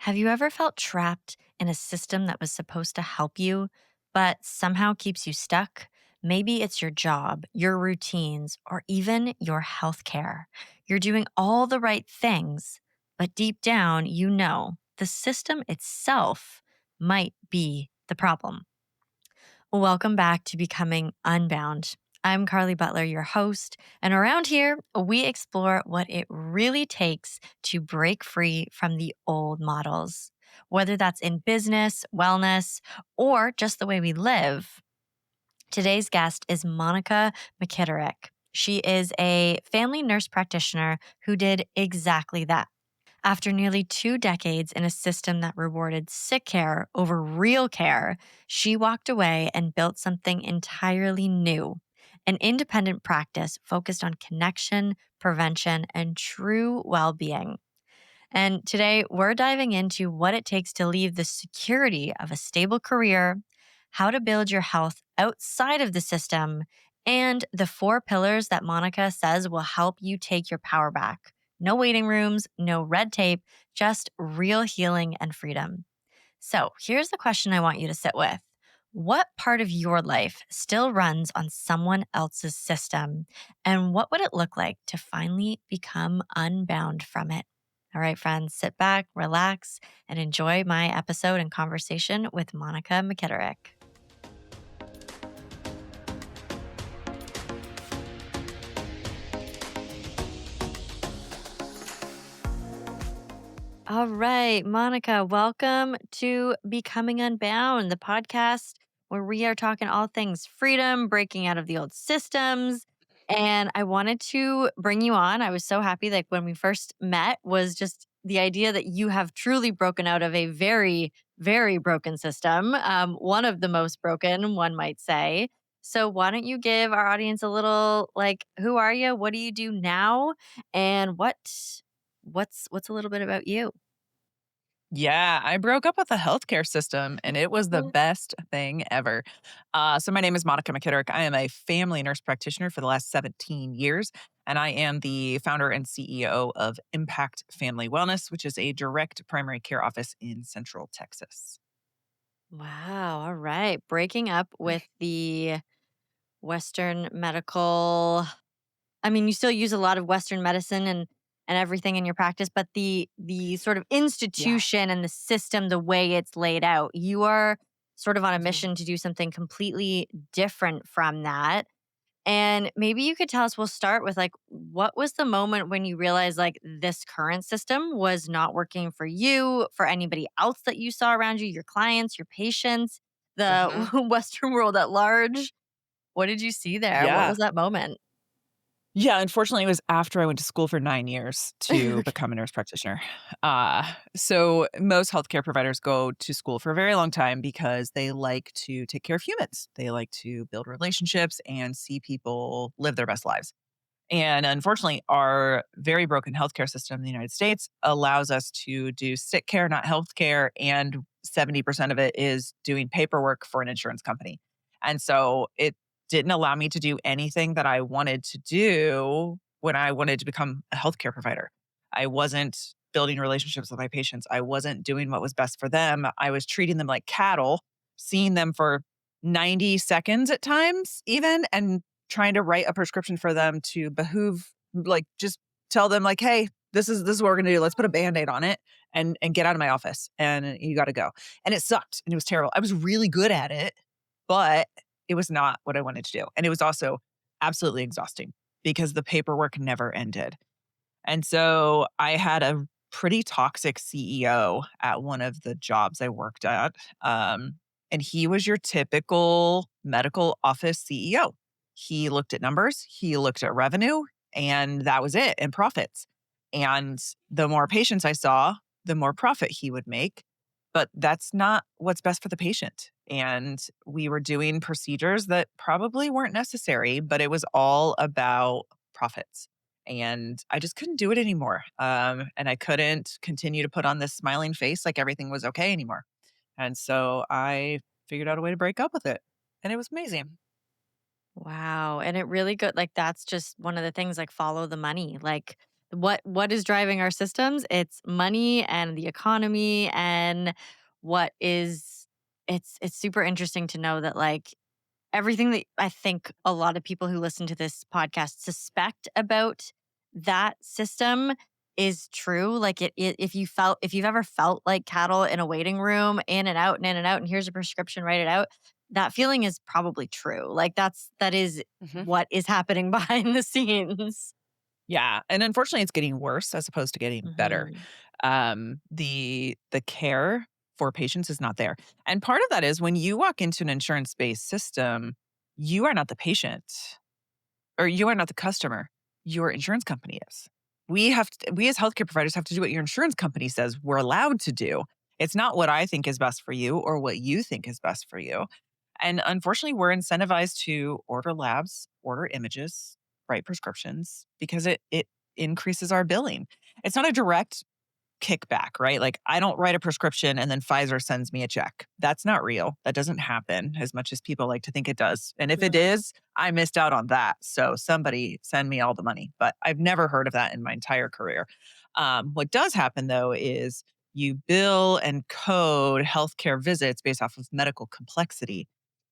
Have you ever felt trapped in a system that was supposed to help you, but somehow keeps you stuck? Maybe it's your job, your routines, or even your healthcare. You're doing all the right things, but deep down, you know the system itself might be the problem. Welcome back to Becoming Unbound. I'm Carly Butler, your host, and around here, we explore what it really takes to break free from the old models, whether that's in business, wellness, or just the way we live. Today's guest is Monica McKitterick. She is a family nurse practitioner who did exactly that. After nearly 2 decades in a system that rewarded sick care over real care, she walked away and built something entirely new, an independent practice focused on connection, prevention, and true well being. And today we're diving into what it takes to leave the security of a stable career, how to build your health outside of the system, and the 4 pillars that Monica says will help you take your power back. No waiting rooms, no red tape, just real healing and freedom. So here's the question I want you to sit with. What part of your life still runs on someone else's system? And what would it look like to finally become unbound from it? All right, friends, sit back, relax, and enjoy my episode and conversation with Monica McKitterick. All right, Monica, welcome to Becoming Unbound, the podcast where we are talking all things freedom, breaking out of the old systems. And I wanted to bring you on. I was so happy that when we first met was just the idea that you have truly broken out of a very, very broken system, one of the most broken, one might say. So why don't you give our audience a little like, who are you? What do you do now? And what's a little bit about you? Yeah, I broke up with the healthcare system and it was the best thing ever. So, my name is Monica McKitterick. I am a family nurse practitioner for the last 17 years, and I am the founder and CEO of Impact Family Wellness, which is a direct primary care office in Central Texas. Wow. All right. Breaking up with the Western medical. I mean, you still use a lot of Western medicine and everything in your practice, but the sort of Yeah. institution and the system, the way it's laid out, you are sort of on a Mhm. mission to do something completely different from that. And maybe you could tell us, we'll start with like, what was the moment when you realized like this current system was not working for you, for anybody else that you saw around you, your clients, your patients, the Mhm. Western world at large? What did you see there? What Yeah. was that moment? Yeah, unfortunately, it was after I went to school for 9 years to Okay. become a nurse practitioner. So most healthcare providers go to school for a very long time because they like to take care of humans. They like to build relationships and see people live their best lives. And unfortunately, our very broken healthcare system in the United States allows us to do sick care, not healthcare, and 70% of it is doing paperwork for an insurance company. And so it didn't allow me to do anything that I wanted to do when I wanted to become a healthcare provider. I wasn't building relationships with my patients. I wasn't doing what was best for them. I was treating them like cattle, seeing them for 90 seconds at times, even, and trying to write a prescription for them to behoove, like, just tell them like, "Hey, this is what we're gonna do. Let's put a Band-Aid on it and get out of my office, and you gotta go." And it sucked, and it was terrible. I was really good at it, but it was not what I wanted to do. And it was also absolutely exhausting because the paperwork never ended. And so I had a pretty toxic CEO at one of the jobs I worked at. And he was your typical medical office CEO. He looked at numbers, he looked at revenue, and that was it, and profits. And the more patients I saw, the more profit he would make. But that's not what's best for the patient. And we were doing procedures that probably weren't necessary, but it was all about profits. And I just couldn't do it anymore. And I couldn't continue to put on this smiling face like everything was okay anymore. And so I figured out a way to break up with it. And it was amazing. Wow. And it really good. Like, that's just one of the things, like, follow the money. Like, What is driving our systems? It's money and the economy and what is it's super interesting to know that like everything that I think a lot of people who listen to this podcast suspect about that system is true. Like if you've ever felt like cattle in a waiting room, in and out and in and out, and here's a prescription, write it out. That feeling is probably true. Like that is Mhm. what is happening behind the scenes. Yeah, and unfortunately, it's getting worse as opposed to getting better. Hmm. The care for patients is not there, and part of that is when you walk into an insurance-based system, you are not the patient. Or you are not the customer, your insurance company is. We as healthcare providers have to do what your insurance company says we're allowed to do. It's not what I think is best for you or what you think is best for you. And unfortunately, we're incentivized to order labs, order images, write prescriptions because it increases our billing. It's not a direct kickback, right? Like I don't write a prescription and then Pfizer sends me a check. That's not real. That doesn't happen as much as people like to think it does. And if it Hmm. is, I missed out on that. So somebody send me all the money. But I've never heard of that in my entire career. What does happen though is you bill and code healthcare visits based off of medical complexity.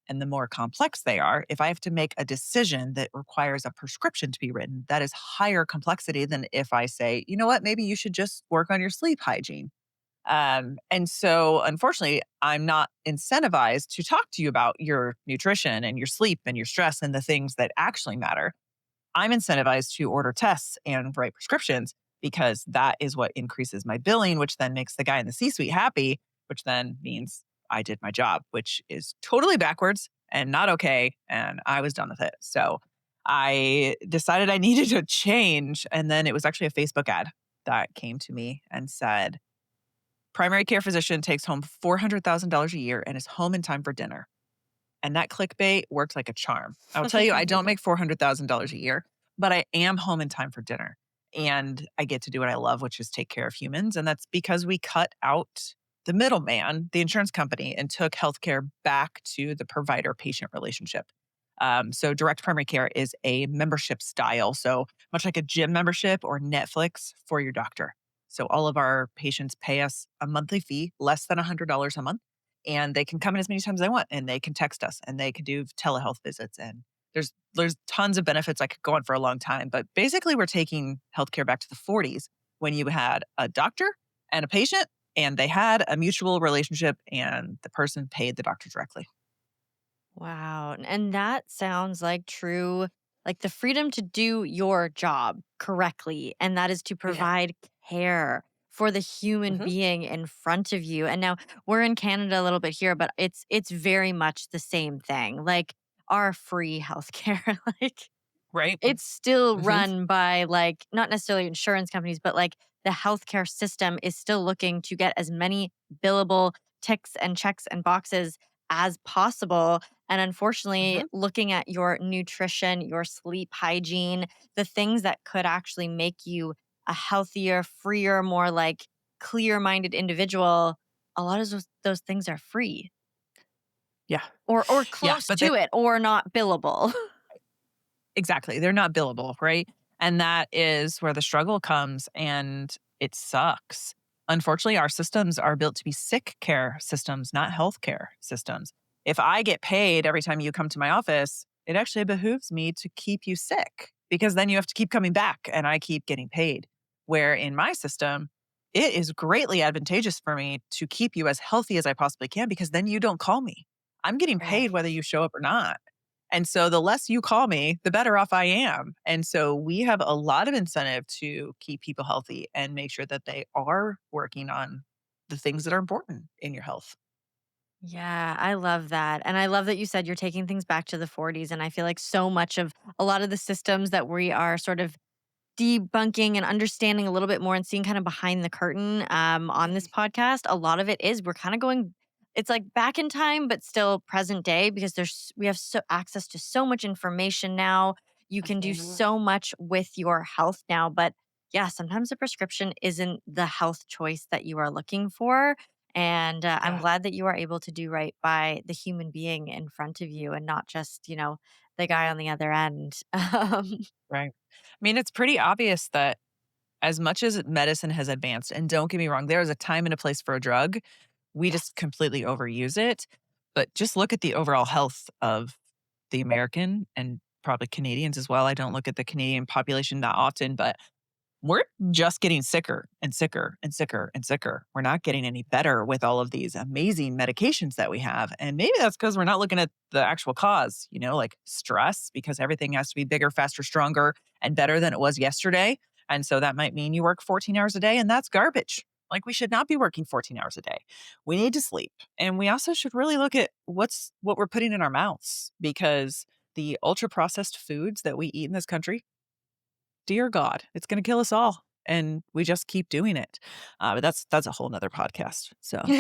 And the more complex they are, if I have to make a decision that requires a prescription to be written, that is higher complexity than if I say, you know what, maybe you should just work on your sleep hygiene. And so, unfortunately, I'm not incentivized to talk to you about your nutrition and your sleep and your stress and the things that actually matter. I'm incentivized to order tests and write prescriptions because that is what increases my billing, which then makes the guy in the C suite happy, which then means I did my job, which is totally backwards and not okay. And I was done with it. So I decided I needed to change. And then it was actually a Facebook ad that came to me and said, primary care physician takes home $400,000 a year and is home in time for dinner. And that clickbait works like a charm. I will tell you, I don't make $400,000 a year, but I am home in time for dinner. And I get to do what I love, which is take care of humans. And that's because we cut out the middleman, the insurance company, and took healthcare back to the provider patient relationship. So, direct primary care is a membership style. So, much like a gym membership or Netflix for your doctor. So, all of our patients pay us a monthly fee, less than $100 a month, and they can come in as many times as they want, and they can text us, and they can do telehealth visits, and there's tons of benefits. I could go on for a long time, but basically we're taking healthcare back to the 40s when you had a doctor and a patient, and they had a mutual relationship, and the person paid the doctor directly. Wow. And that sounds like true, like the freedom to do your job correctly. And that is to Yeah. provide care for the human Mhm. being in front of you. And now we're in Canada a little bit here, but it's very much the same thing. Like our free healthcare. Like Right? it's still Mhm. run by, like, not necessarily insurance companies, but, like, the healthcare system is still looking to get as many billable ticks and checks and boxes as possible, and unfortunately, Mhm. looking at your nutrition, your sleep hygiene, the things that could actually make you a healthier, freer, more, like, clear-minded individual, a lot of those things are free Yeah. or Yeah, close but they to it or not billable. exactly, they're not billable, right? And that is where the struggle comes, and it sucks. Unfortunately, our systems are built to be sick care systems, not healthcare systems. If I get paid every time you come to my office, it actually behooves me to keep you sick because then you have to keep coming back and I keep getting paid. Where in my system, it is greatly advantageous for me to keep you as healthy as I possibly can because then you don't call me. I'm getting paid whether Right. you show up or not. And so the less you call me, the better off I am. And so we have a lot of incentive to keep people healthy and make sure that they are working on the things that are important in your health. Yeah, I love that. And I love that you said you're taking things back to the 40s. And I feel like so much of a lot of the systems that we are sort of debunking and understanding a little bit more and seeing kind of behind the curtain on this podcast, a lot of it is we're kind of going, it's like back in time, but still present day because we have so access to so much information now. You can do Mhm. so much with your health now. But yeah, sometimes a prescription isn't the health choice that you are looking for. And I'm Yeah. glad that you are able to do right by the human being in front of you and not just, the guy on the other end. Right. I mean, it's pretty obvious that As much as medicine has advanced, and don't get me wrong, there is a time and a place for a drug. We just Yes. completely overuse it. But just look at the overall health of the American and probably Canadians as well. I don't look at the Canadian population that often, but we're just getting sicker and sicker and sicker and sicker. We're not getting any better with all of these amazing medications that we have. And maybe that's because we're not looking at the actual cause, like stress, because everything has to be bigger, faster, stronger, and better than it was yesterday. And so that might mean you work 14 hours a day, and that's garbage. Like we should not be working 14 hours a day. We need to sleep. And we also should really look at what we're putting in our mouths, because the ultra processed foods that we eat in this country, dear God, it's going to kill us all. And we just keep doing it. But that's a whole nother podcast. So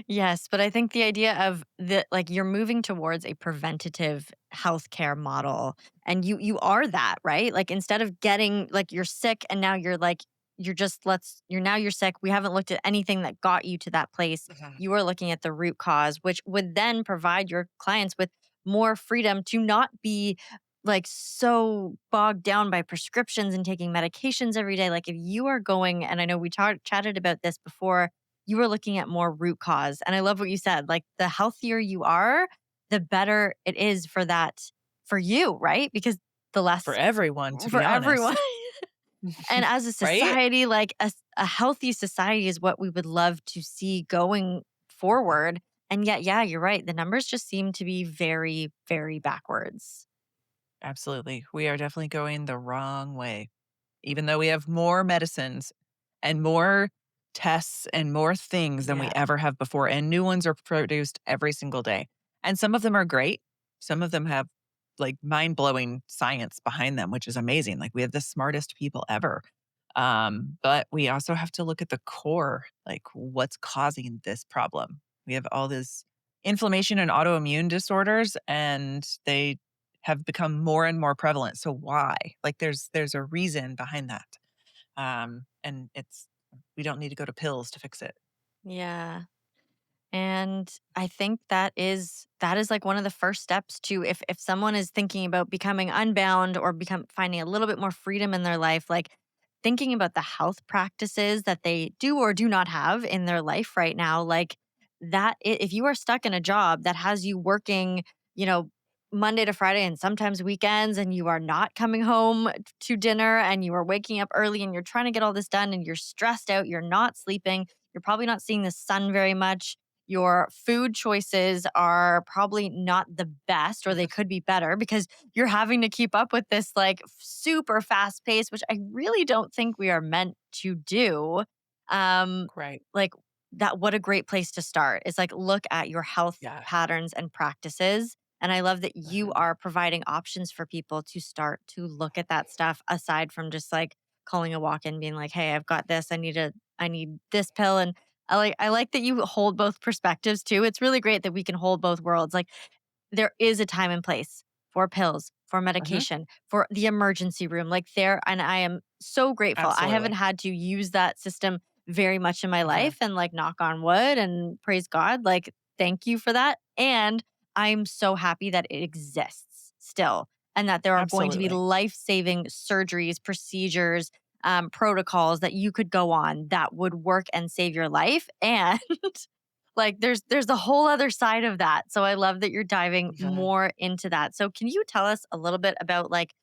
Yes, but I think the idea of the like you're moving towards a preventative healthcare model and you are that, right? Like instead of getting like you're sick and now you're like you're just you're sick. We haven't looked at anything that got you to that place. Mhm. You are looking at the root cause, which would then provide your clients with more freedom to not be like so bogged down by prescriptions and taking medications every day. Like if you are going, and I know we chatted about this before, you were looking at more root cause. And I love what you said. Like the healthier you are, the better it is for that for you, right? Because the For less everyone, to for be everyone. honest. And as a Right? society, like a healthy society is what we would love to see going forward. And yet, yeah, you're right. The numbers just seem to be very, very backwards. Absolutely. We are definitely going the wrong way. Even though we have more medicines and more tests and more things than we Yeah. ever have before, and new ones are produced every single day. And some of them are great. Some of them have like mind blowing science behind them, which is amazing. Like we have the smartest people ever. But we also have to look at the core, like what's causing this problem. We have all this inflammation and autoimmune disorders, and they have become more and more prevalent. So why? Like there's a reason behind that. And it's we don't need to go to pills to fix it. Yeah. And I think that is like one of the first steps to if someone is thinking about becoming unbound or become finding a little bit more freedom in their life, like thinking about the health practices that they do or do not have in their life right now, like if you are stuck in a job that has you working, you know, Monday to Friday and sometimes weekends and you are not coming home to dinner and you are waking up early and you're trying to get all this done and you're stressed out, you're not sleeping, you're probably not seeing the sun very much, your food choices are probably not the best, or they Mhm. could be better because you're having to keep up with this like super fast pace, which I really don't think we are meant to do. Um, Right. like that, what a great place to start is like look at your health Yeah. patterns and practices. And I love that you Mhm. are providing options for people to start to look at that stuff aside from just like calling a walk in, being like, hey, I've got this. I need this pill. And I like that you hold both perspectives too. It's really great that we can hold both worlds. Like there is a time and place for pills, for Mhm. medication, for the emergency room. Like there, and I am so grateful. I haven't Absolutely. had to use that system very much in my Mhm. life and like knock on wood and praise God. Like thank you for that. And I'm so happy that it exists still and that there are going to be Absolutely. life-saving surgeries, procedures, protocols that you could go on that would work and save your life. And like there's a whole other side of that. So I love that you're diving Mhm. more into that. So can you tell us a little bit about like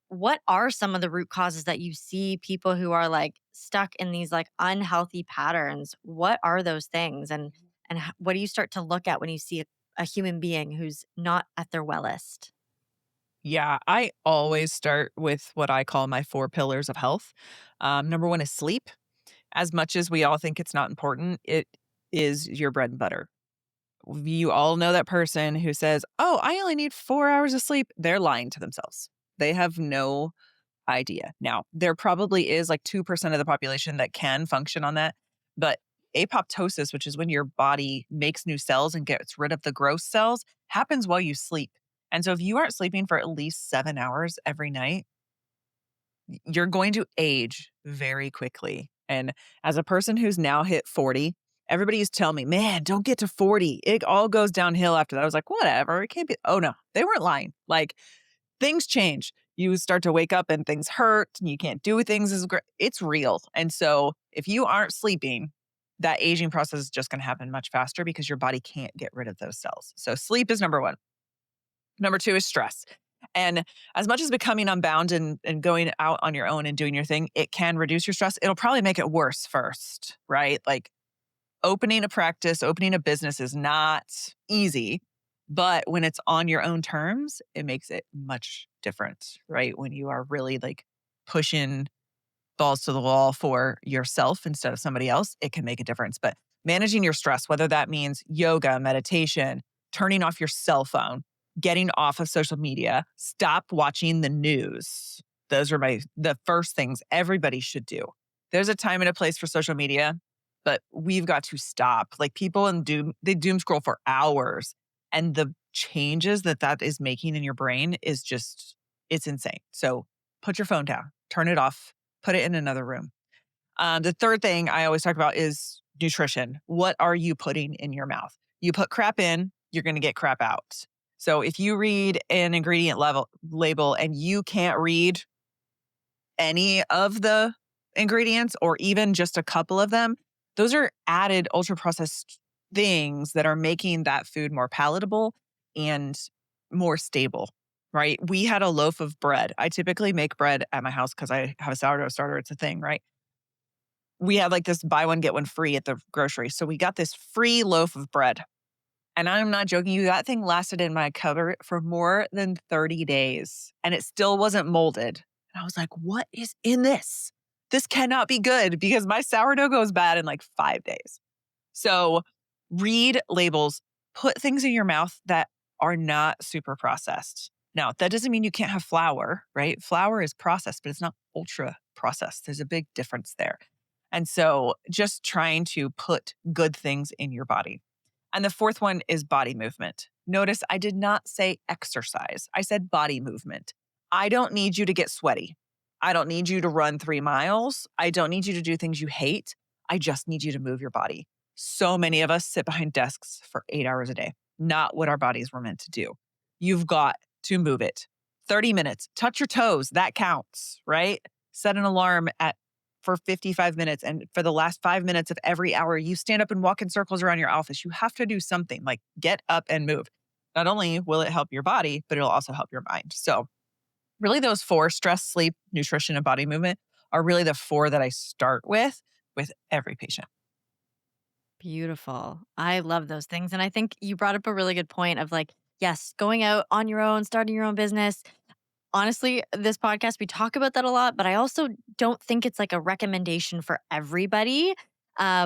what are some of the root causes that you see people who are like stuck in these like unhealthy patterns? What are those things and what do you start to look at when you see a human being who's not at their wellest? Yeah, I always start with what I call my 4 pillars of health. Number 1 is sleep. As much as we all think it's not important, it is your bread and butter. You all know that person who says, "Oh, I only need 4 hours of sleep." They're lying to themselves. They have no idea. Now, there probably is like 2% of the population that can function on that, but apoptosis, which is when your body makes new cells and gets rid of the gross cells, happens while you sleep. And so if you aren't sleeping for at least 7 hours every night, you're going to age very quickly. And as a person who's now hit 40, everybody used to tell me, "Man, don't get to 40. It all goes downhill after that." I was like, "Whatever. It can't be." Oh no, they weren't lying. Like things change. you start to wake up and things hurt and you can't do things as great. It's real. And so if you aren't sleeping, that aging process is just going to happen much faster because your body can't get rid of those cells. So sleep is number one. Number two is stress. And as much as becoming unbound and going out on your own and doing your thing, it can reduce your stress. It'll probably make it worse first, right? Like opening a practice, opening a business is not easy. But when it's on your own terms, it makes it much different, right? When you are really like pushing balls to the wall for yourself instead of somebody else, it can make a difference. But managing your stress, whether that means yoga, meditation, turning off your cell phone, getting off of social media, stop watching the news. Those are the first things everybody should do. There's a time and a place for social media, but we've got to stop. Like people they doom scroll for hours, and the changes that is making in your brain is just it's insane. So put your phone down, turn it off, put it in another room. The third thing I always talk about is nutrition. What are you putting in your mouth? You put crap in, you're going to get crap out. So if you read an ingredient label and you can't read any of the ingredients or even just a couple of them, those are added ultra processed things that are making that food more palatable and more stable, right? We had a loaf of bread. I typically make bread at my house because I have a sourdough starter. It's a thing, right? We had like this buy one, get one free at the grocery. So we got this free loaf of bread. And I'm not joking you, that thing lasted in my cupboard for more than 30 days and it still wasn't molded. And I was like, what is in this? This cannot be good because my sourdough goes bad in like 5 days. So read labels, put things in your mouth that are not super processed. Now, that doesn't mean you can't have flour, right? Flour is processed, but it's not ultra processed. There's a big difference there. And so just trying to put good things in your body. And the fourth one is body movement. Notice I did not say exercise. I said body movement. I don't need you to get sweaty. I don't need you to run 3 miles. I don't need you to do things you hate. I just need you to move your body. So many of us sit behind desks for 8 hours a day, not what our bodies were meant to do. You've got to move it. 30 minutes, touch your toes. That counts, right? Set an alarm for 55 minutes. And for the last 5 minutes of every hour, you stand up and walk in circles around your office. You have to do something like get up and move. Not only will it help your body, but it'll also help your mind. So, really, those four stress, sleep, nutrition, and body movement are really the four that I start with every patient. Beautiful. I love those things. And I think you brought up a really good point of like, yes, going out on your own, starting your own business. Honestly, this podcast, we talk about that a lot, but I also don't think it's like a recommendation for everybody.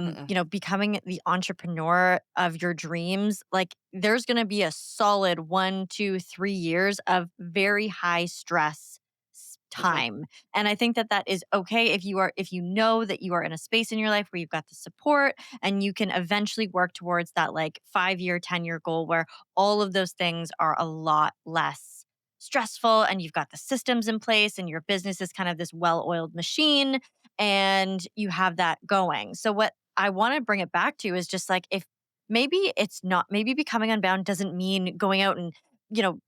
Mm-mm. Becoming the entrepreneur of your dreams, like there's going to be a solid 1, 2, 3 years of very high stress For sure. time. And I think that that is okay if you know that you are in a space in your life where you've got the support and you can eventually work towards that like 5 year, 10-year goal where all of those things are a lot less stressful and you've got the systems in place and your business is kind of this well-oiled machine and you have that going. So what I want to bring it back to is just like if maybe becoming unbound doesn't mean going out and, you know,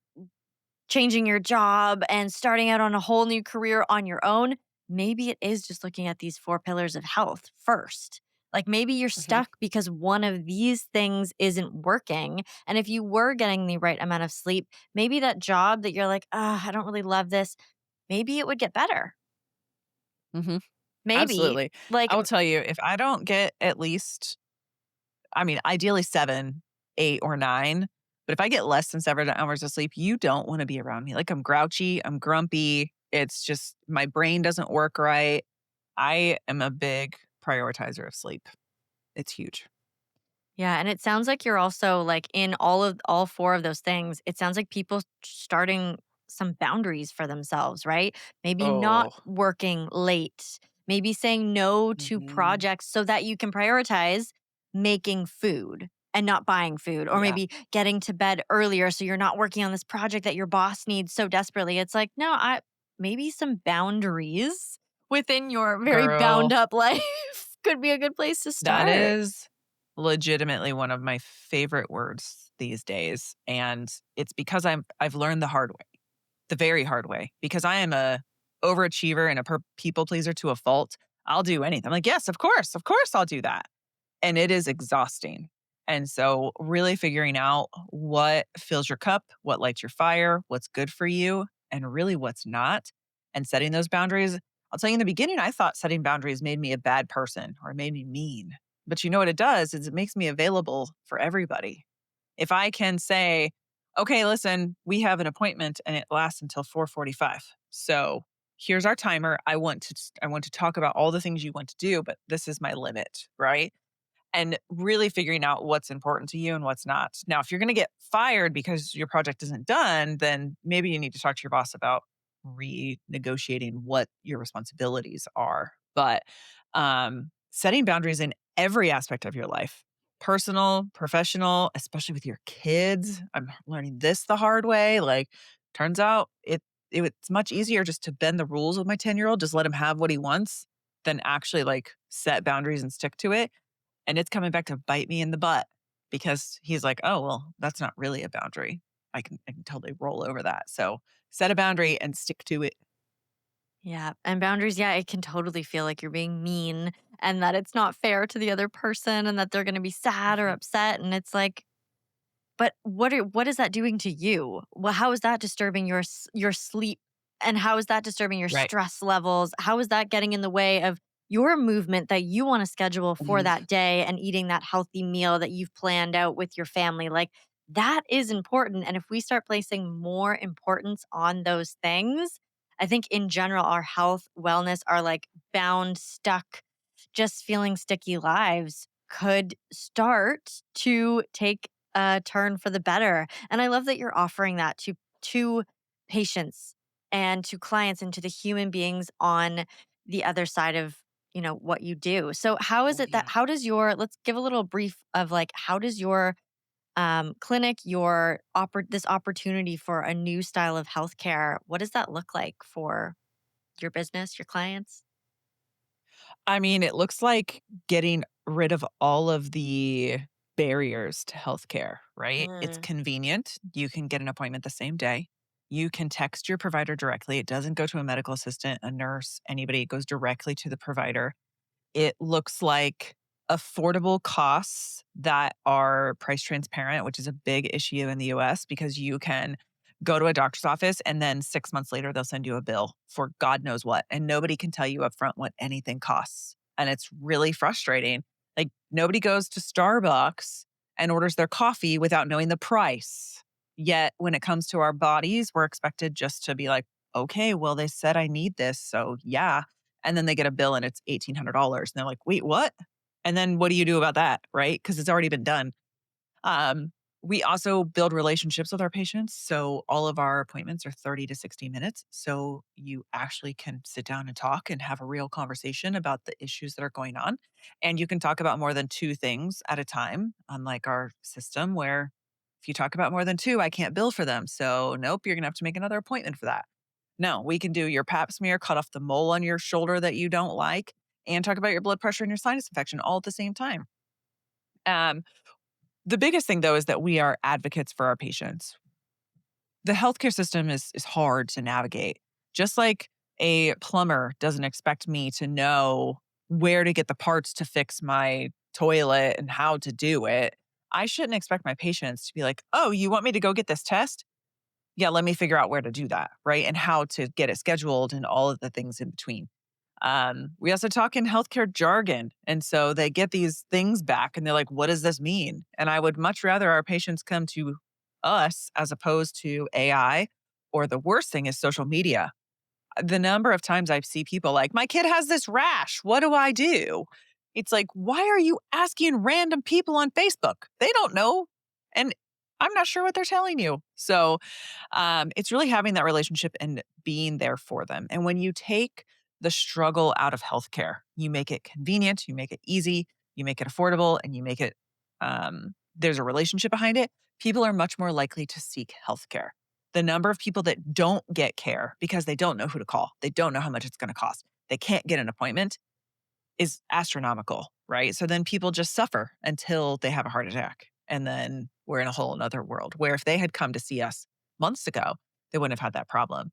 changing your job and starting out on a whole new career on your own. Maybe it is just looking at these four pillars of health first. Like maybe you're Hmm. stuck because one of these things isn't working. And if you were getting the right amount of sleep, maybe that job that you're like, I don't really love this, maybe it would get better. Hmm. Maybe. Absolutely. Like, I will tell you, if I don't get at least, I mean, ideally 7, 8, or 9, but if I get less than 7 hours of sleep, you don't want to be around me. Like I'm grouchy, I'm grumpy. It's just my brain doesn't work right. I am a big prioritizer of sleep. It's huge. yeah, and it sounds like you're also like in all four of those things, it sounds like people starting some boundaries for themselves, right? Maybe not Oh. working late, maybe saying no to Mhm. projects so that you can prioritize making food and not buying food, or Yeah. maybe getting to bed earlier so you're not working on this project that your boss needs so desperately. It's like, no, I maybe some boundaries within your very bound Girl, up life could be a good place to that start. is legitimately one of my favorite words these days, and it's because I've learned the hard way. the very hard way because I am a overachiever and a people pleaser to a fault. I'll do anything. I'm like, yes, of course I'll do that. And it is exhausting. And so really figuring out what fills your cup, what lights your fire, what's good for you, and really what's not, and setting those boundaries. I'll tell you in the beginning, I thought setting boundaries made me a bad person or made me mean. But you know what it does is it makes me available for everybody. If I can say, okay, listen, we have an appointment and it lasts until 4:45. So here's our timer. I want to talk about all the things you want to do, but this is my limit, right? And really figuring out what's important to you and what's not. Now, if you're going to get fired because your project isn't done, then maybe you need to talk to your boss about renegotiating what your responsibilities are. But setting boundaries in every aspect of your life, personal, professional, especially with your kids. I'm learning this the hard way. Like, turns out it's much easier just to bend the rules with my 10-year-old, just let him have what he wants than actually like set boundaries and stick to it, and it's coming back to bite me in the butt because he's like, "Oh, well, that's not really a boundary. I can totally roll over that." So, set a boundary and stick to it. Yeah, and boundaries, yeah, it can totally feel like you're being mean and that it's not fair to the other person and that they're gonna be sad or Mhm. upset, and it's like, but what is that doing to you? Well, how is that disturbing your sleep, and how is that disturbing your Right. stress levels? How is that getting in the way of your movement that you wanna schedule for Mhm. that day and eating that healthy meal that you've planned out with your family? Like, that is important, and if we start placing more importance on those things, I think in general, our health, wellness, our, like, bound, stuck, just feeling sticky lives could start to take a turn for the better. And I love that you're offering that to patients and to clients and to the human beings on the other side of, what you do. So how is Oh, it that yeah. how does your let's give a little brief of like how does your clinic, this opportunity for a new style of healthcare, what does that look like for your business, your clients? I mean, it looks like getting rid of all of the barriers to healthcare, right? It's Mm. convenient. You can get an appointment the same day. You can text your provider directly. It doesn't go to a medical assistant, a nurse, anybody. It goes directly to the provider. It looks like affordable costs that are price transparent, which is a big issue in the US because you can go to a doctor's office and then 6 months later they'll send you a bill for God knows what, and nobody can tell you upfront what anything costs. And it's really frustrating. Like nobody goes to Starbucks and orders their coffee without knowing the price. Yet when it comes to our bodies, we're expected just to be like, okay, well, they said I need this. So yeah, and then they get a bill and it's $1,800 and they're like, "Wait, what?" And then what do you do about that, right? Because it's already been done. Um, we also build relationships with our patients, so all of our appointments are 30 to 60 minutes, so you actually can sit down and talk and have a real conversation about the issues that are going on, and you can talk about more than 2 things at a time, unlike our system where if you talk about more than 2, I can't bill for them, so nope, you're gonna have to make another appointment for that. No, we can do your pap smear, cut off the mole on your shoulder that you don't like, and talk about your blood pressure and your sinus infection all at the same time. Um, the biggest thing though is that we are advocates for our patients. The healthcare system is hard to navigate. Just like a plumber doesn't expect me to know where to get the parts to fix my toilet and how to do it, I shouldn't expect my patients to be like, "Oh, you want me to go get this test? Yeah, let me figure out where to do that," right? And how to get it scheduled and all of the things in between. We also talk in healthcare jargon. And so they get these things back and they're like, what does this mean? And I would much rather our patients come to us as opposed to AI, or the worst thing is social media. The number of times I see people like, my kid has this rash. What do I do? It's like, why are you asking random people on Facebook? They don't know. And I'm not sure what they're telling you. So it's really having that relationship and being there for them. And when you take the struggle out of healthcare, you make it convenient, you make it easy, you make it affordable, and you make it, there's a relationship behind it, people are much more likely to seek healthcare. The number of people that don't get care because they don't know who to call, they don't know how much it's going to cost, they can't get an appointment is astronomical, right? So then people just suffer until they have a heart attack. And then we're in a whole another world where if they had come to see us months ago, they wouldn't have had that problem.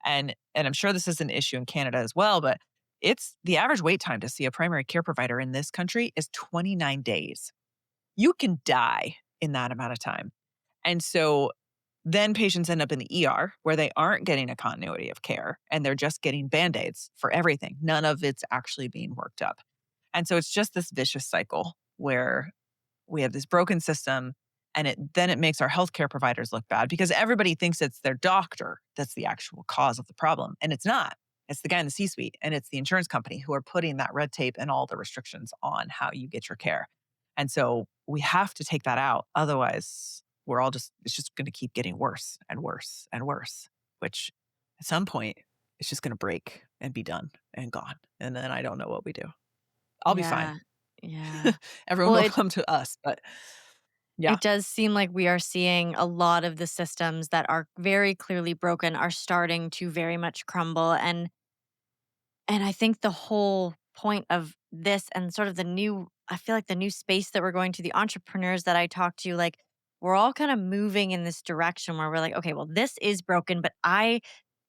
And I'm sure this is an issue in Canada as well, but it's the average wait time to see a primary care provider in this country is 29 days. You can die in that amount of time. And so then patients end up in the ER where they aren't getting a continuity of care and they're just getting band-aids for everything. None of it's actually being worked up. And so it's just this vicious cycle where we have this broken system and it makes our healthcare providers look bad because everybody thinks it's their doctor that's the actual cause of the problem, and it's not. It's the guy in the C-suite and it's the insurance company who are putting that red tape and all the restrictions on how you get your care. And so we have to take that out. Otherwise, it's just going to keep getting worse and worse and worse, which at some point it's just going to break and be done and gone. And then I don't know what we do. I'll be fine. Yeah. Yeah. Everyone Well, will it come to us, but yeah. it does seem like we are seeing a lot of the systems that are very clearly broken are starting to very much crumble, and I think the whole point of this and sort of the new I feel like the new space that we're going to, the entrepreneurs that I talk to, like, we're all kind of moving in this direction where we're like, okay, well, this is broken, but I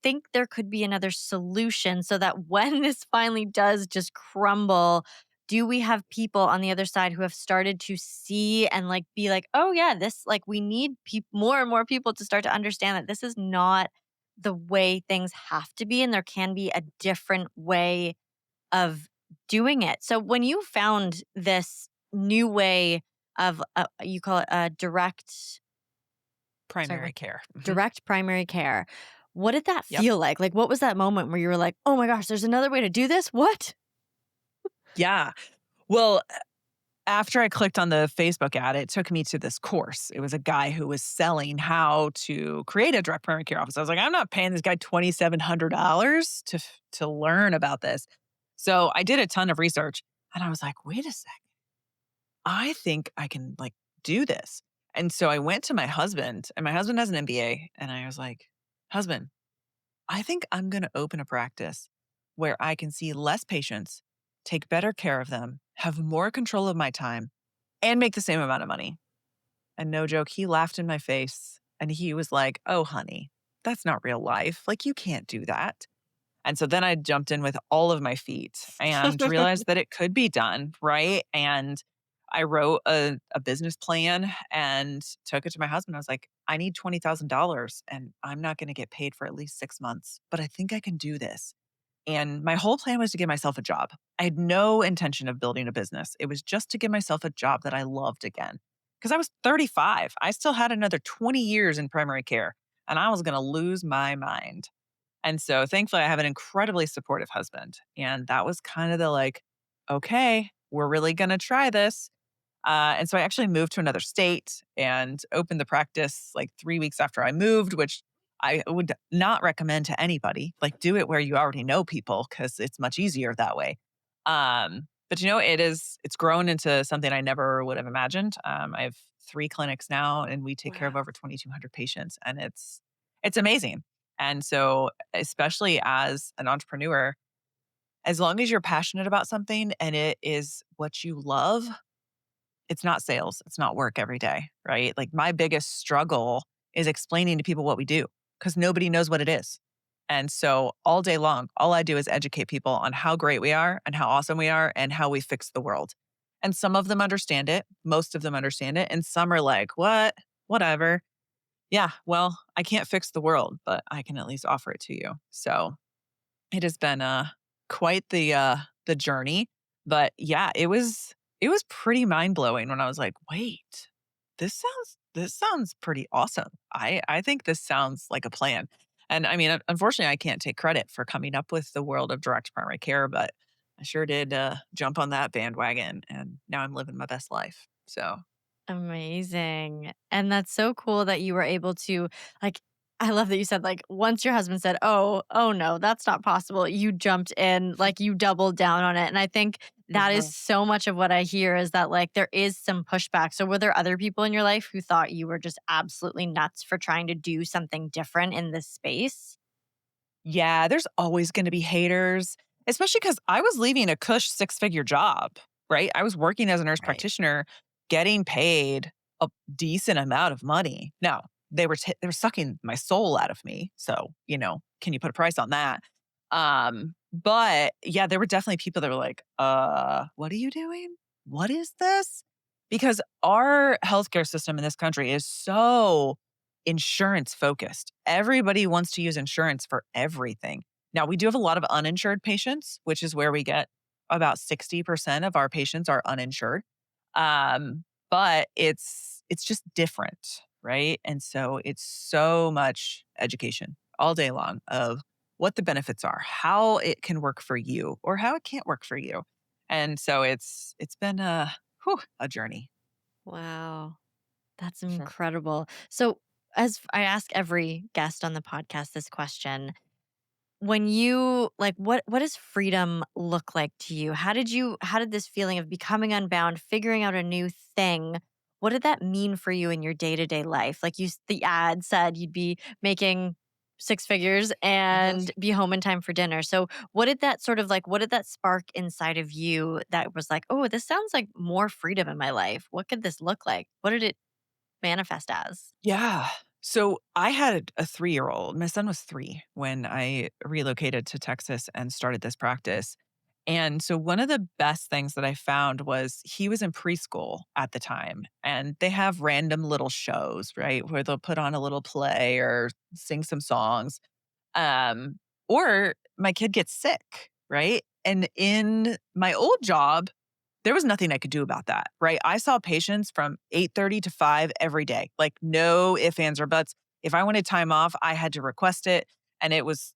think there could be another solution so that when this finally does just crumble, do we have people on the other side who have started to see and like be like, oh yeah, this like we need more and more people to start to understand that this is not the way things have to be and there can be a different way of doing it. So when you found this new way of you call it a sorry, Primary care. Mhm. direct primary care, what did that Yep. feel like? Like what was that moment where you were like, "Oh my gosh, there's another way to do this?" What? Yeah. Well, after I clicked on the Facebook ad, it took me to this course. It was a guy who was selling how to create a direct primary care office. I was like, I'm not paying this guy $2,700 to learn about this. So I did a ton of research and I was like, wait a sec. I think I can like do this. And so I went to my husband, and my husband has an MBA, and I was like, husband, I think I'm going to open a practice where I can see less patients, take better care of them, have more control of my time, and make the same amount of money. And no joke, he laughed in my face and he was like, oh, honey, that's not real life. Like, you can't do that. And so then I jumped in with all of my feet and realized that it could be done. Right. And I wrote a business plan and took it to my husband. I was like, I need $20,000 and I'm not going to get paid for at least 6 months, but I think I can do this. And my whole plan was to give myself a job. I had no intention of building a business. It was just to give myself a job that I loved again. Because I was 35. I still had another 20 years in primary care and I was going to lose my mind. And so thankfully, I have an incredibly supportive husband. And that was kind of the like, okay, we're really going to try this. And so I actually moved to another state and opened the practice like 3 weeks after I moved, which I would not recommend to anybody. Like, do it where you already know people because it's much easier that way. But it's grown into something I never would have imagined. I have 3 clinics now, and we take care of Wow. over 2,200 patients, and it's amazing. And so, especially as an entrepreneur, as long as you're passionate about something and it is what you love, it's not sales, it's not work every day, right? Like, my biggest struggle is explaining to people what we do because nobody knows what it is. And so all day long, all I do is educate people on how great we are and how awesome we are and how we fix the world. And some of them understand it, most of them understand it, and some are like, "What? Whatever." Yeah, well, I can't fix the world, but I can at least offer it to you. So it has been, quite the journey, but yeah, it was pretty mind-blowing when I was like, "Wait, this sounds pretty awesome. I think this sounds like a plan." And I mean, unfortunately, I can't take credit for coming up with the world of direct primary care, but I sure did, jump on that bandwagon, and now I'm living my best life. So Amazing. And that's so cool that you were able to like I love that you said like once your husband said, "Oh, oh no, that's not possible." You jumped in, like you doubled down on it. And I think that is Mhm. so much of what I hear is that like there is some pushback. So were there other people in your life who thought you were just absolutely nuts for trying to do something different in this space? Yeah, there's always gonna be haters, especially because I was leaving a cush six-figure job, right? I was working as a nurse Right. practitioner, getting paid a decent amount of money. Now, they were sucking my soul out of me. So, can you put a price on that? But yeah, there were definitely people that were like, what are you doing? What is this? Because our healthcare system in this country is so insurance focused. Everybody wants to use insurance for everything. Now, we do have a lot of uninsured patients, which is where we get about 60% of our patients are uninsured. But it's just different, right? And so it's so much education all day long of what the benefits are, how it can work for you or how it can't work for you. And so it's been a journey. Wow. That's Sure. incredible. So, as I ask every guest on the podcast this question, when you like what does freedom look like to you? How did this feeling of becoming unbound, figuring out a new thing, what did that mean for you in your day-to-day life? Like the ad said you'd be making six figures Mhm. and be home in time for dinner. So, what did that spark inside of you that was like, "Oh, this sounds like more freedom in my life. What could this look like?" What did it manifest as? Yeah. So I had a 3-year-old. My son was 3 when I relocated to Texas and started this practice. And so one of the best things that I found was he was in preschool at the time, and they have random little shows, right, where they'll put on a little play or sing some songs. Um, or my kid gets sick, right? And in my old job, there was nothing I could do about that, right? I saw patients from 8:30 to 5 every day, like no ifs, ands, or buts. If I wanted time off, I had to request it, and it was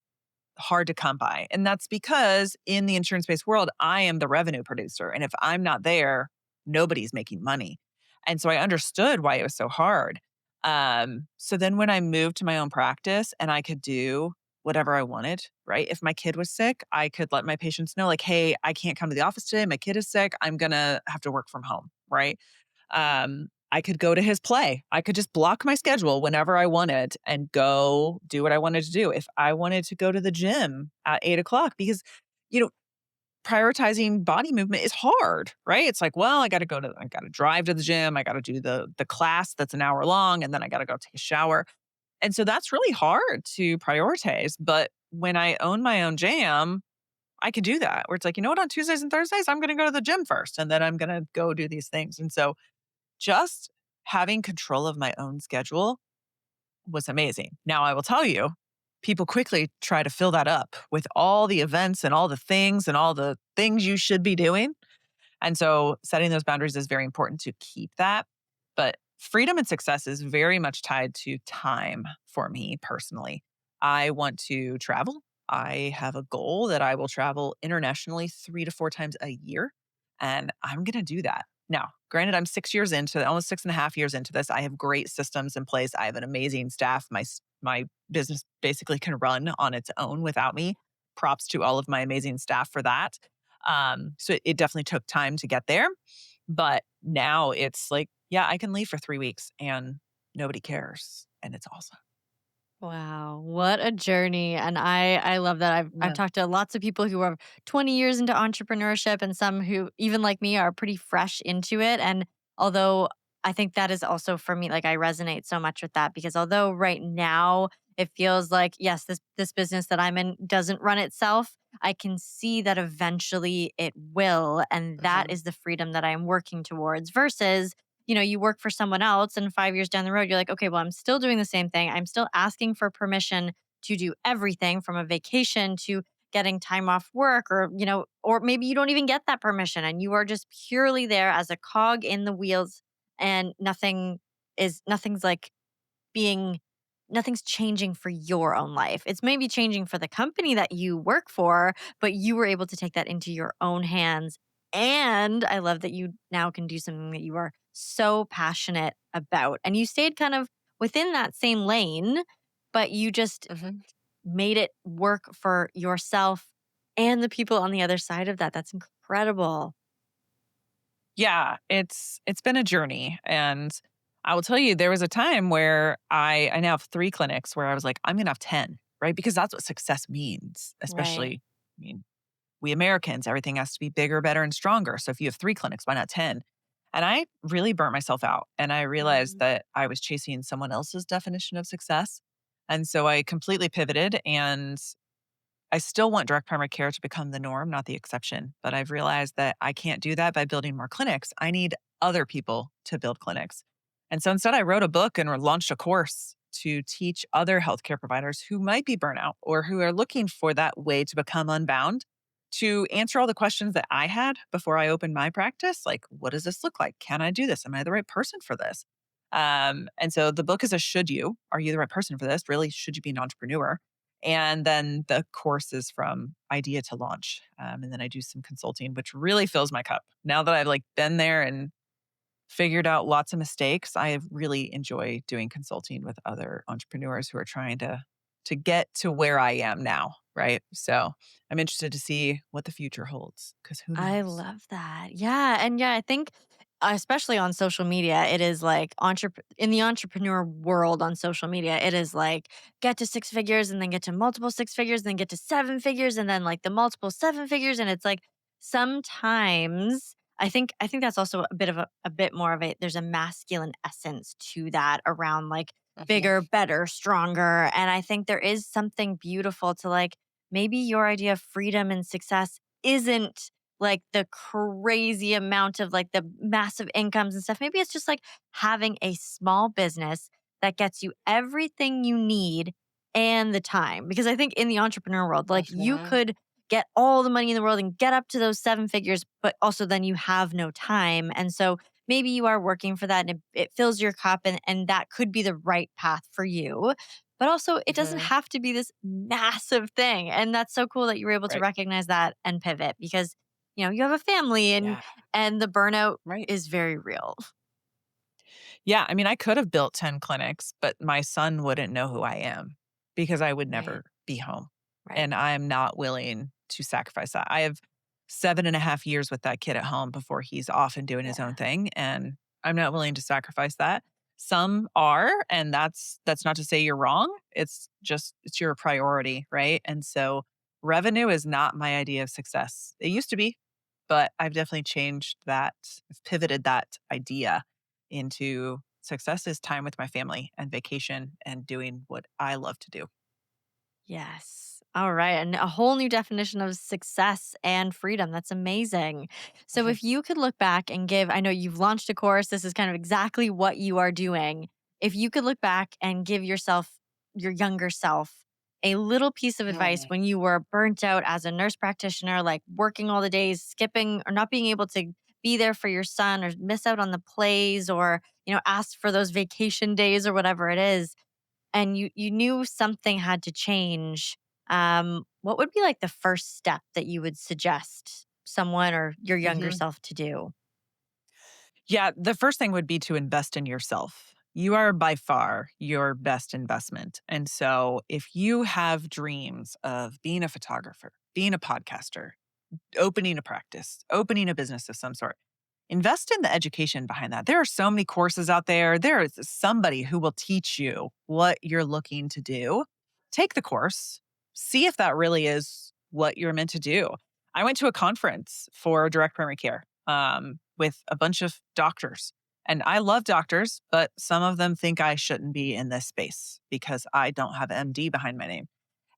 hard to come by. And that's because in the insurance-based world, I am the revenue producer. And if I'm not there, nobody's making money. And so I understood why it was so hard. So then when I moved to my own practice and I could do whatever I wanted, right? If my kid was sick, I could let my patients know, like, hey, I can't come to the office today. My kid is sick. I'm gonna have to work from home, right? I could go to his play. I could just block my schedule whenever I wanted and go do what I wanted to do. If I wanted to go to the gym at 8 o'clock, because, you know, prioritizing body movement is hard, right? It's like, well, I got to drive to the gym. I got to do the class that's an hour long. And then I got to go take a shower. And so that's really hard to prioritize. But when I own my own jam, I could do that where it's like, you know what, on Tuesdays and Thursdays, I'm going to go to the gym first and then I'm going to go do these things. And so just having control of my own schedule was amazing. Now, I will tell you, people quickly try to fill that up with all the events and all the things you should be doing. And so setting those boundaries is very important to keep that. But freedom and success is very much tied to time for me personally. I want to travel. I have a goal that I will travel internationally 3 to 4 times a year. And I'm going to do that. Now, granted, I'm 6 years into almost 6.5 years into this. I have great systems in place. I have an amazing staff. My business basically can run on its own without me. Props to all of my amazing staff for that. So it definitely took time to get there. But now it's like, yeah, I can leave for 3 weeks and nobody cares. And it's awesome. Wow, what a journey. And I love that. I've Yeah. talked to lots of people who are 20 years into entrepreneurship and some who even like me are pretty fresh into it. And although I think that is also for me, like I resonate so much with that because although right now it feels like, yes, this business that I'm in doesn't run itself, I can see that eventually it will. And that Mhm. is the freedom that I'm working towards versus you work for someone else and 5 years down the road, you're like, okay, well, I'm still doing the same thing. I'm still asking for permission to do everything from a vacation to getting time off work or maybe you don't even get that permission and you are just purely there as a cog in the wheels and nothing's like being nothing's changing for your own life. It's maybe changing for the company that you work for, but you were able to take that into your own hands. And I love that you now can do something that you are so passionate about. And you stayed kind of within that same lane, but you just Mhm. made it work for yourself and the people on the other side of that. That's incredible. Yeah, it's been a journey. And I will tell you, there was a time where I now have 3 clinics where I was like, I'm gonna have 10, right? Because that's what success means, Right. especially, I mean, we Americans, everything has to be bigger, better, and stronger. So if you have 3 clinics, why not 10? And I really burnt myself out. And I realized Mhm. that I was chasing someone else's definition of success. And so I completely pivoted, and I still want direct primary care to become the norm, not the exception. But I've realized that I can't do that by building more clinics. I need other people to build clinics. And so instead, I wrote a book and launched a course to teach other healthcare providers who might be burnout or who are looking for that way to become unbound to answer all the questions that I had before I opened my practice. Like, what does this look like? Can I do this? Am I the right person for this? And so the book is a should you. Are you the right person for this? Really, should you be an entrepreneur? And then the course is from idea to launch. And then I do some consulting, which really fills my cup. Now that I've like been there and figured out lots of mistakes, I really enjoy doing consulting with other entrepreneurs who are trying to get to where I am now, right? So I'm interested to see what the future holds because who I knows? love that. Yeah, and yeah, I think especially on social media, it is like in the entrepreneur world on social media, it is like get to six figures and then get to multiple six figures, then get to seven figures and then like the multiple seven figures and it's like sometimes I think that's also a bit of a bit more of a there's a masculine essence to that around like Mhm. bigger, better, stronger, and I think there is something beautiful to like maybe your idea of freedom and success isn't like the crazy amount of like the massive incomes and stuff. Maybe it's just like having a small business that gets you everything you need and the time. Because I think in the entrepreneur world, like you Mhm. could get all the money in the world and get up to those seven figures, but also then you have no time. And so maybe you are working for that and it fills your cup and that could be the right path for you. But also, it doesn't Mhm. have to be this massive thing. And that's so cool that you were able to Right. recognize that and pivot because you have a family Yeah. and the burnout Right. is very real. Yeah, I mean, I could have built 10 clinics, but my son wouldn't know who I am because I would Right. never be home. Right. And I'm not willing to sacrifice that. I have 7.5 years with that kid at home before he's off and doing his own Yeah. thing. And I'm not willing to sacrifice that. Some are, and that's not to say you're wrong. It's just it's your priority, right? And so revenue is not my idea of success. It used to be, but I've definitely changed that, I've pivoted that idea into success is time with my family and vacation and doing what I love to do. Yes. All right. And a whole new definition of success and freedom. That's amazing. So, Mhm. if you could look back and give, I know you've launched a course, this is kind of exactly what you are doing. If you could look back and give yourself, your younger self, a little piece of advice Mm. when you were burnt out as a nurse practitioner, like working all the days, skipping or not being able to be there for your son or miss out on the plays or, ask for those vacation days or whatever it is and you knew something had to change, what would be like the first step that you would suggest someone or your younger Mhm. self to do? Yeah, the first thing would be to invest in yourself. You are by far your best investment. And so if you have dreams of being a photographer, being a podcaster, opening a practice, opening a business of some sort, invest in the education behind that. There are so many courses out there. There is somebody who will teach you what you're looking to do. Take the course, see if that really is what you're meant to do. I went to a conference for direct primary care with a bunch of doctors. And I love doctors, but some of them think I shouldn't be in this space because I don't have MD behind my name.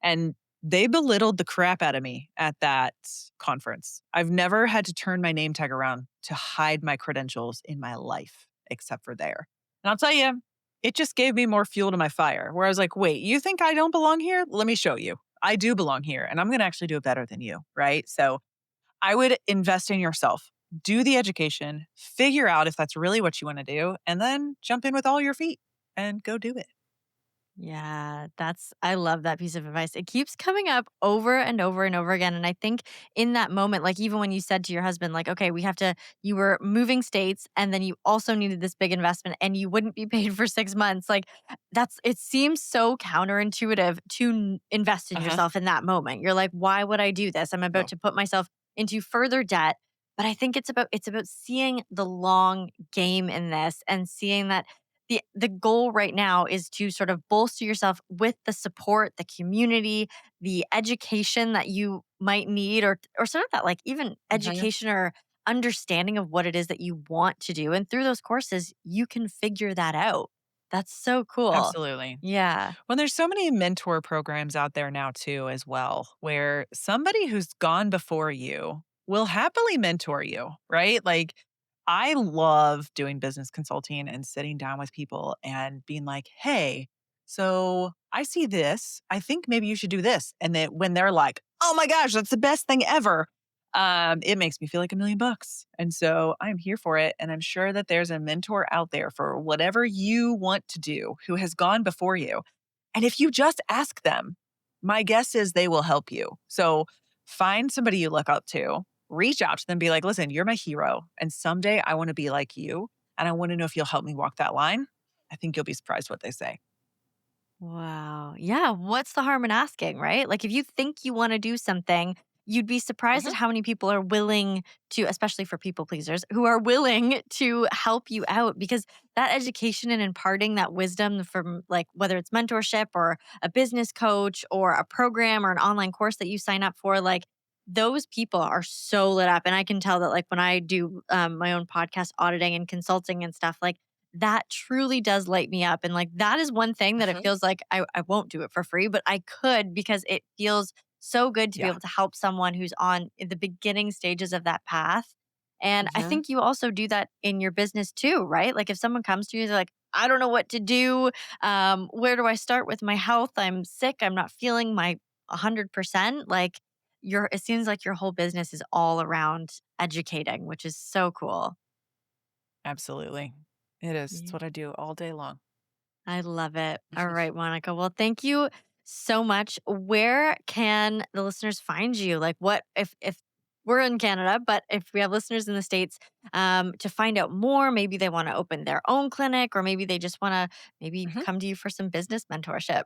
And they belittled the crap out of me at that conference. I've never had to turn my name tag around to hide my credentials in my life, except for there. And I'll tell you, it just gave me more fuel to my fire, where I was like, wait, you think I don't belong here? Let me show you. I do belong here, and I'm going to actually do it better than you. Right. So I would invest in yourself, do the education, figure out if that's really what you want to do, and then jump in with all your feet and go do it. Yeah, I love that piece of advice. It keeps coming up over and over and over again. And I think in that moment, like even when you said to your husband, like, okay, you were moving states and then you also needed this big investment and you wouldn't be paid for 6 months. Like it seems so counterintuitive to invest in Uh huh. yourself in that moment. You're like, why would I do this? I'm about No. to put myself into further debt. But I think it's about seeing the long game in this and seeing that the goal right now is to sort of bolster yourself with the support, the community, the education that you might need or sort of that like even Mhm. education or understanding of what it is that you want to do. And through those courses, you can figure that out. That's so cool. Absolutely. Yeah. Well, there's so many mentor programs out there now too as well, where somebody who's gone before you will happily mentor you, right? Like I love doing business consulting and sitting down with people and being like, "Hey, so I see this. I think maybe you should do this." And then when they're like, "Oh my gosh, that's the best thing ever." It makes me feel like $1,000,000. And so I'm here for it. And I'm sure that there's a mentor out there for whatever you want to do who has gone before you. And if you just ask them, my guess is they will help you. So find somebody you look up to, reach out to them, be like, listen, you're my hero. And someday I want to be like you. And I want to know if you'll help me walk that line. I think you'll be surprised what they say. Wow. Yeah. What's the harm in asking, right? Like, if you think you want to do something, you'd be surprised at Mhm. how many people are willing to, especially for people pleasers, who are willing to help you out because that education and imparting that wisdom from, like, whether it's mentorship or a business coach or a program or an online course that you sign up for, like, those people are so lit up. And I can tell that, like, when I do my own podcast auditing and consulting and stuff, like, that truly does light me up. And like that is one thing that it Mhm. feels like I won't do it for free, but I could because it feels so good to be Yeah. able to help someone who's on in the beginning stages of that path. And I Mhm. think you also do that in your business too, right? Like if someone comes to you, they're like, I don't know what to do. Where do I start with my health? I'm sick. I'm not feeling my 100%. Like it seems like your whole business is all around educating, which is so cool. Absolutely. It is. It's what I do all day long. I love it. All right, Monica. Well, thank you so much. Where can the listeners find you? Like what if we're in Canada, but if we have listeners in the States, to find out more, maybe they want to open their own clinic or maybe they just want to maybe Mhm. come to you for some business mentorship.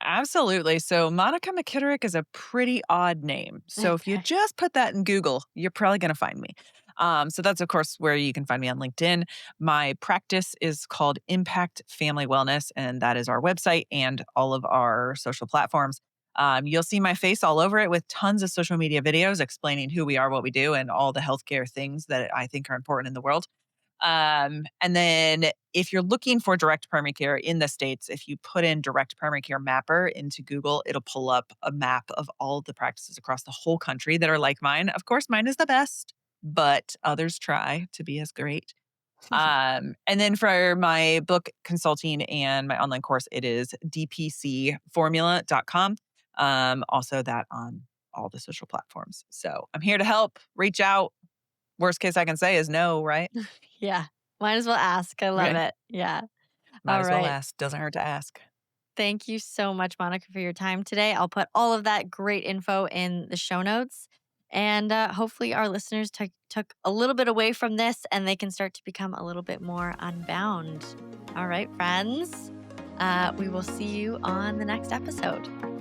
Absolutely. So Monica McKitterick is a pretty odd name. So if you Okay. just put that in Google, you're probably going to find me. So that's of course where you can find me on LinkedIn. My practice is called Impact Family Wellness, and that is our website and all of our social platforms. You'll see my face all over it with tons of social media videos explaining who we are, what we do, and all the healthcare things that I think are important in the world. And then if you're looking for direct primary care in the States, if you put in direct primary care mapper into Google, it'll pull up a map of all of the practices across the whole country that are like mine. Of course, mine is the best, but others try to be as great. And then for my book consulting and my online course, it is dpcformula.com. Also that on all the social platforms. So I'm here to help. Reach out. Worst case I can say is no, right? Yeah. Might as well ask. I love Right. it. Yeah. Might All as well right. ask. Doesn't hurt to ask. Thank you so much, Monica, for your time today. I'll put all of that great info in the show notes. And hopefully, our listeners took a little bit away from this and they can start to become a little bit more unbound. All right, friends. We will see you on the next episode.